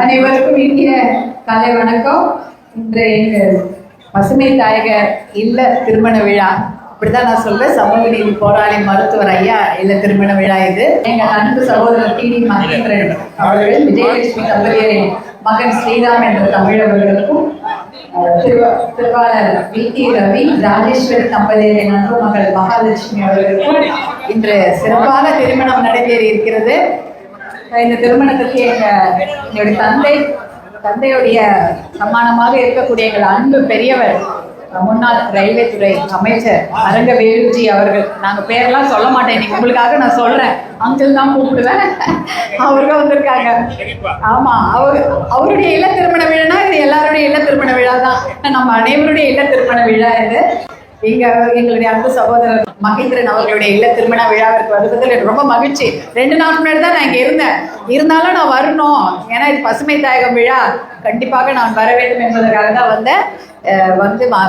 அனைவருக்கும் இனிய காலை வணக்கம். இன்று எங்கள் பசுமை தாயகர் இல்ல திருமண விழா, இப்படிதான் நான் சொல்றேன், சமூக நீதி போராளி மருத்துவர் ஐயா இல்ல திருமண விழா இது. எங்கள் அன்பு சகோதரர் டி.டி. மகேந்திரன் அவர்கள், விஜயலட்சுமி தம்பதியரின் மகன் ஸ்ரீராம் என்ற தமிழர்களுக்கும், திருவாளர் வி.டி. ரவி ராஜேஸ்வரி தம்பதியரின் அன்பு மகள் மகாலட்சுமி அவர்களுக்கும் இன்று சிறப்பான திருமணம் நடைபெற இருக்கிறது. இந்த திருமணத்திற்கு என்னுடைய தந்தையுடைய சமானமாக இருக்கக்கூடிய எங்கள் அன்பு பெரியவர், முன்னாள் ரயில்வே துறை அமைச்சர் அரங்க வேலுஜி அவர்கள். நாங்கள் பேரெல்லாம் சொல்ல மாட்டேன், இன்னைக்கு உங்களுக்காக நான் சொல்றேன், அங்கிள் தான் கூப்பிடுவேன். அவர்கள் வந்திருக்காங்க. ஆமா, அவருடைய இல்ல திருமண விழானா இது எல்லாருடைய இல்ல திருமண விழா தான், நம்ம அனைவருடைய இல்ல திருமண விழா இது. எங்களுடைய அன்பு சகோதரர் மகேந்திரன் அவர்களுடைய இல்ல திருமண விழாவிற்கு வருவதில் எனக்கு ரொம்ப மகிழ்ச்சி. 2 நாள் முன்னாடி தான் நான் இங்கே இருந்தேன், இருந்தாலும் நான் வரணும், ஏன்னா இது பசுமை தாயகம் விழா, கண்டிப்பாக நான் வர வேண்டும் என்பதற்காக தான் வந்தேன்.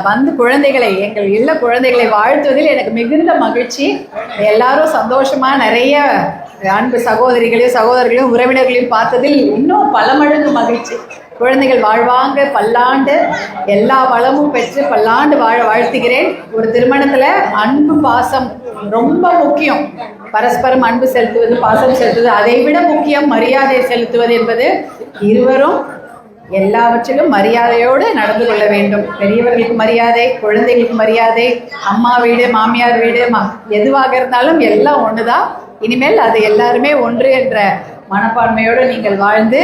வந்து குழந்தைகளை, எங்கள் இல்ல குழந்தைகளை வாழ்த்துவதில் எனக்கு மிகுந்த மகிழ்ச்சி. எல்லாரும் சந்தோஷமா, நிறைய அன்பு சகோதரிகளையும் உறவினர்களையும் பார்த்ததில் இன்னும் பல மடங்கு மகிழ்ச்சி. குழந்தைகள் வாழ்வாங்க, பல்லாண்டு எல்லா வளமும் பெற்று பல்லாண்டு வாழ வாழ்த்துகிறேன். ஒரு திருமணத்தில் அன்பு பாசம் ரொம்ப முக்கியம். பரஸ்பரம் அன்பு செலுத்துவது, பாசம் செலுத்துவது, அதை விட முக்கியம் மரியாதை செலுத்துவது என்பது. இருவரும் எல்லாவற்றிலும் மரியாதையோடு நடந்து கொள்ள வேண்டும். பெரியவர்களுக்கு மரியாதை, குழந்தைகளுக்கு மரியாதை, அம்மா வீடு மாமியார் வீடு எதுவாக இருந்தாலும் எல்லாம் ஒண்ணுதான். இனிமேல் அது எல்லாருமே ஒன்று என்ற மனப்பான்மையோடு நீங்கள் வாழ்ந்து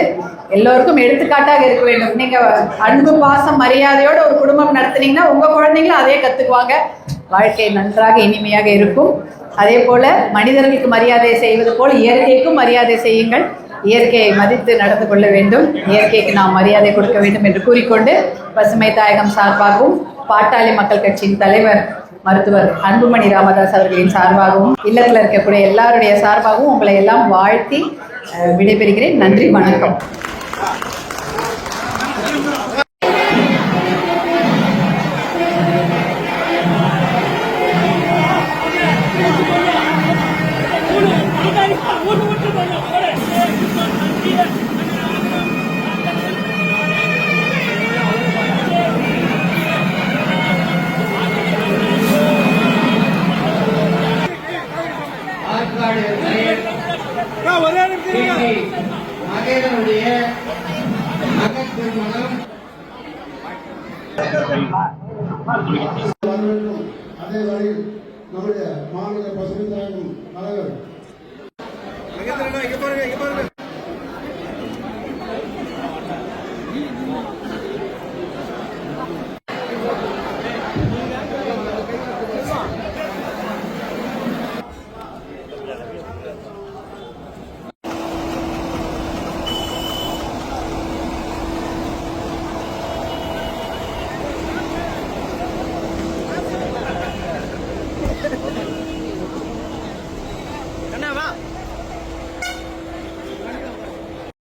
எல்லோருக்கும் எடுத்துக்காட்டாக இருக்க வேண்டும். நீங்க அன்பு பாசம் மரியாதையோடு ஒரு குடும்பம் நடத்துனீங்கன்னா உங்க குழந்தைங்களும் அதே கத்துக்குவாங்க. வாழ்க்கை நன்றாக இனிமையாக இருக்கும். அதே போல மனிதர்களுக்கு மரியாதை செய்வது போல் இயற்கைக்கும் மரியாதை செய்யுங்கள். இயற்கையை மதித்து நடந்து கொள்ள வேண்டும். இயற்கைக்கு நாம் மரியாதை கொடுக்க வேண்டும் என்று கூறிக்கொண்டு, பசுமை தாயகம் சார்பாகவும் பாட்டாளி மக்கள் கட்சியின் தலைவர் மருத்துவர் அன்புமணி ராமதாஸ் அவர்களின் சார்பாகவும் இல்லத்தில் இருக்கக்கூடிய எல்லாருடைய சார்பாகவும் உங்களை எல்லாம் வாழ்த்தி விடைபெறுகிறேன். நன்றி, வணக்கம். மகேந்திரனுடைய மகன் திருமணம் அதே வரையில் நம்முடைய மாநில பசுமை தாயகம் தலைவர்